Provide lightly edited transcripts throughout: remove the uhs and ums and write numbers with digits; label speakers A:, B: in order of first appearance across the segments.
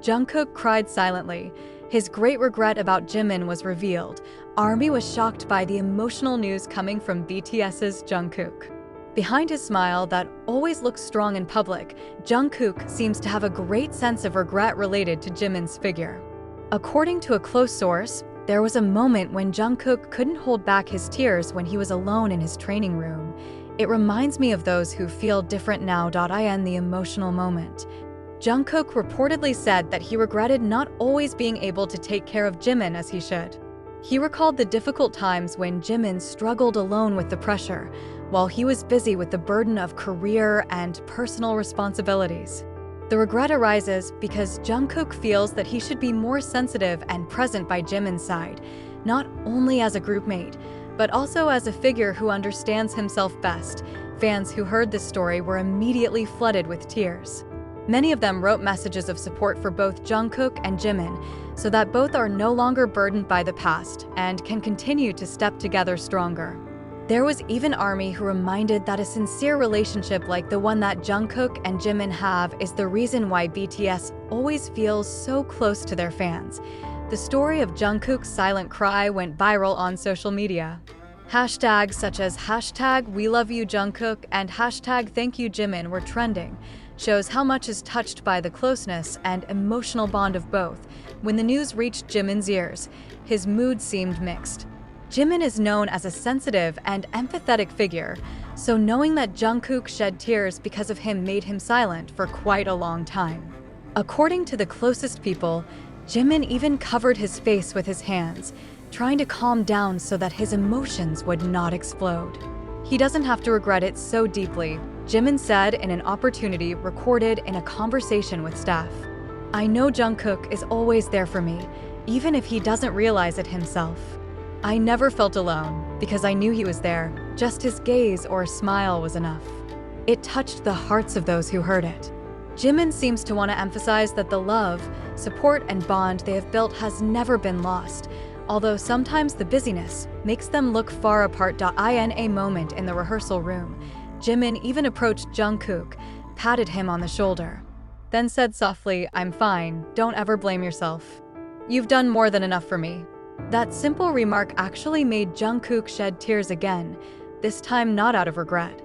A: Jungkook cried silently. His great regret about Jimin was revealed. ARMY was shocked by the emotional news coming from BTS's Jungkook. Behind his smile that always looks strong in public, Jungkook seems to have a great sense of regret related to Jimin's figure. According to a close source, there was a moment when Jungkook couldn't hold back his tears when he was alone in his training room. It reminds me of those who feel different now. In the emotional moment, Jungkook reportedly said that he regretted not always being able to take care of Jimin as he should. He recalled the difficult times when Jimin struggled alone with the pressure, while he was busy with the burden of career and personal responsibilities. The regret arises because Jungkook feels that he should be more sensitive and present by Jimin's side, not only as a groupmate, but also as a figure who understands himself best. Fans who heard this story were immediately flooded with tears. Many of them wrote messages of support for both Jungkook and Jimin, so that both are no longer burdened by the past and can continue to step together stronger. There was even ARMY who reminded that a sincere relationship like the one that Jungkook and Jimin have is the reason why BTS always feels so close to their fans. The story of Jungkook's silent cry went viral on social media. Hashtags such as #WeLoveYouJungkook and #ThankYouJimin were trending. Shows how much is touched by the closeness and emotional bond of both. When the news reached Jimin's ears, his mood seemed mixed. Jimin is known as a sensitive and empathetic figure, so knowing that Jungkook shed tears because of him made him silent for quite a long time. According to the closest people, Jimin even covered his face with his hands, trying to calm down so that his emotions would not explode. He doesn't have to regret it so deeply, Jimin said in an opportunity recorded in a conversation with staff. "I know Jungkook is always there for me, even if he doesn't realize it himself. I never felt alone, because I knew he was there. Just his gaze or smile was enough." It touched the hearts of those who heard it. Jimin seems to want to emphasize that the love, support, and bond they have built has never been lost, although sometimes the busyness makes them look far apart. In a moment in the rehearsal room, Jimin even approached Jungkook, patted him on the shoulder, then said softly, "I'm fine, don't ever blame yourself. You've done more than enough for me." That simple remark actually made Jungkook shed tears again, this time not out of regret.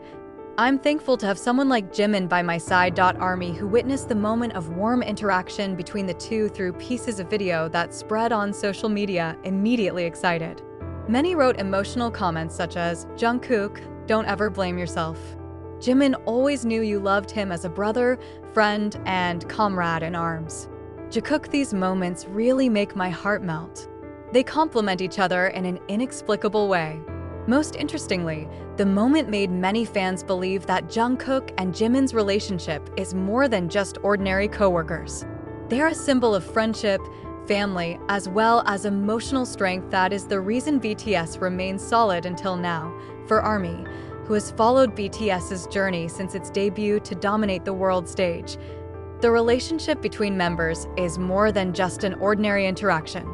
A: "I'm thankful to have someone like Jimin by my side." ARMY, who witnessed the moment of warm interaction between the two through pieces of video that spread on social media, immediately excited. Many wrote emotional comments such as, "Jungkook, don't ever blame yourself. Jimin always knew you loved him as a brother, friend, and comrade in arms. Jungkook, these moments really make my heart melt." They complement each other in an inexplicable way. Most interestingly, the moment made many fans believe that Jungkook and Jimin's relationship is more than just ordinary co-workers. They're a symbol of friendship, family, as well as emotional strength that is the reason BTS remains solid until now. For ARMY, who has followed BTS's journey since its debut to dominate the world stage, the relationship between members is more than just an ordinary interaction.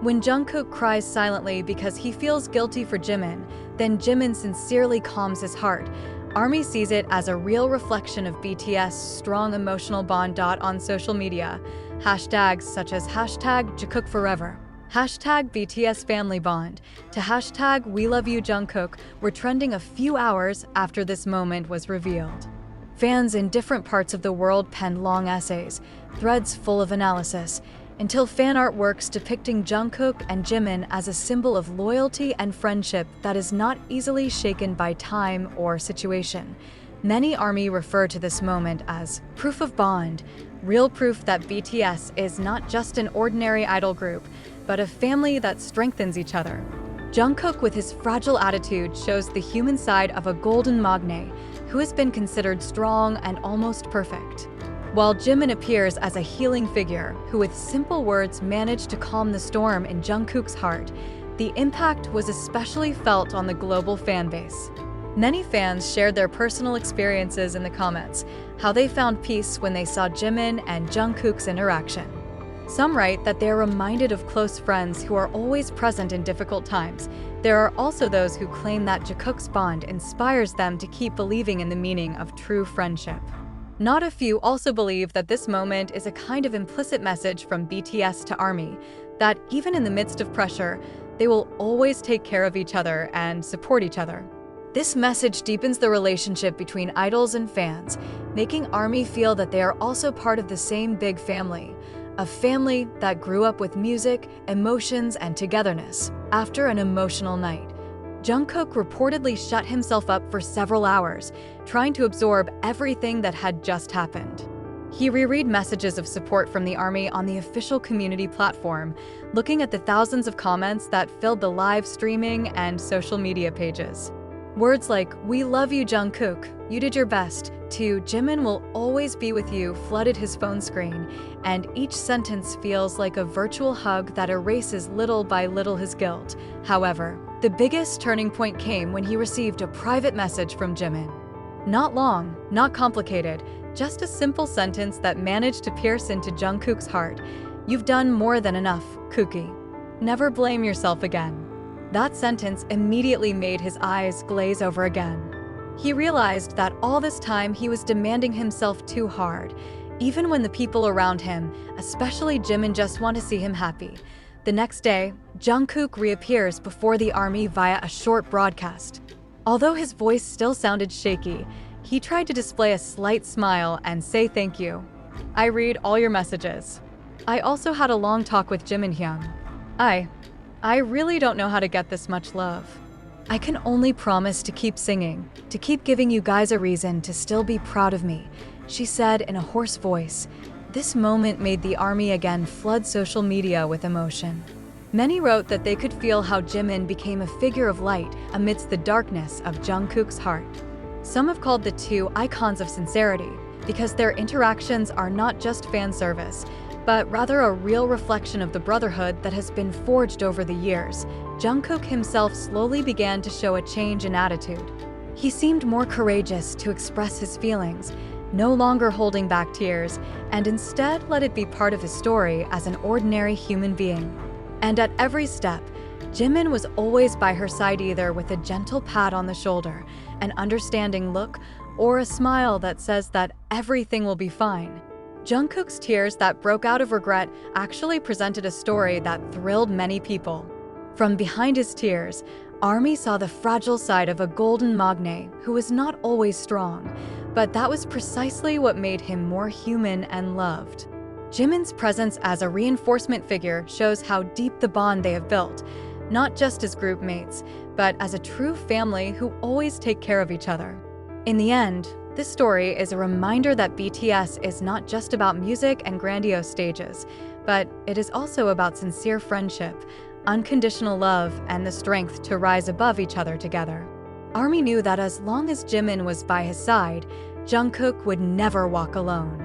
A: When Jungkook cries silently because he feels guilty for Jimin, then Jimin sincerely calms his heart. ARMY sees it as a real reflection of BTS's strong emotional bond. On social media, hashtags such as #JungkookForever, #BTSFamilyBond, to #WeLoveYouJungkook were trending a few hours after this moment was revealed. Fans in different parts of the world penned long essays, threads full of analysis, until fan artworks depicting Jungkook and Jimin as a symbol of loyalty and friendship that is not easily shaken by time or situation. Many ARMY refer to this moment as proof of bond, real proof that BTS is not just an ordinary idol group, but a family that strengthens each other. Jungkook, with his fragile attitude, shows the human side of a golden magne who has been considered strong and almost perfect, while Jimin appears as a healing figure who with simple words managed to calm the storm in Jungkook's heart. The impact was especially felt on the global fan base. Many fans shared their personal experiences in the comments, how they found peace when they saw Jimin and Jungkook's interaction. Some write that they are reminded of close friends who are always present in difficult times. There are also those who claim that Jungkook's bond inspires them to keep believing in the meaning of true friendship. Not a few also believe that this moment is a kind of implicit message from BTS to ARMY, that even in the midst of pressure, they will always take care of each other and support each other. This message deepens the relationship between idols and fans, making ARMY feel that they are also part of the same big family, a family that grew up with music, emotions, and togetherness. After an emotional night, Jungkook reportedly shut himself up for several hours, trying to absorb everything that had just happened. He reread messages of support from the ARMY on the official community platform, looking at the thousands of comments that filled the live streaming and social media pages. Words like, "We love you, Jungkook, you did your best," to "Jimin will always be with you" flooded his phone screen, and each sentence feels like a virtual hug that erases little by little his guilt. However, the biggest turning point came when he received a private message from Jimin. Not long, not complicated, just a simple sentence that managed to pierce into Jungkook's heart. "You've done more than enough, Kookie. Never blame yourself again." That sentence immediately made his eyes glaze over again. He realized that all this time he was demanding himself too hard, even when the people around him, especially Jimin, just want to see him happy. The next day, Jungkook reappears before the ARMY via a short broadcast. Although his voice still sounded shaky, he tried to display a slight smile and say thank you. "I read all your messages. I also had a long talk with Jimin Hyun. I really don't know how to get this much love. I can only promise to keep singing, to keep giving you guys a reason to still be proud of me," she said in a hoarse voice. This moment made the ARMY again flood social media with emotion. Many wrote that they could feel how Jimin became a figure of light amidst the darkness of Jungkook's heart. Some have called the two icons of sincerity, because their interactions are not just fan service, but rather a real reflection of the brotherhood that has been forged over the years. Jungkook himself slowly began to show a change in attitude. He seemed more courageous to express his feelings, no longer holding back tears, and instead let it be part of his story as an ordinary human being. And at every step, Jimin was always by her side, either with a gentle pat on the shoulder, an understanding look, or a smile that says that everything will be fine. Jungkook's tears that broke out of regret actually presented a story that thrilled many people. From behind his tears, ARMY saw the fragile side of a golden magne who was not always strong, but that was precisely what made him more human and loved. Jimin's presence as a reinforcement figure shows how deep the bond they have built, not just as group mates, but as a true family who always take care of each other. In the end, this story is a reminder that BTS is not just about music and grandiose stages, but it is also about sincere friendship, unconditional love, and the strength to rise above each other together. ARMY knew that as long as Jimin was by his side, Jungkook would never walk alone.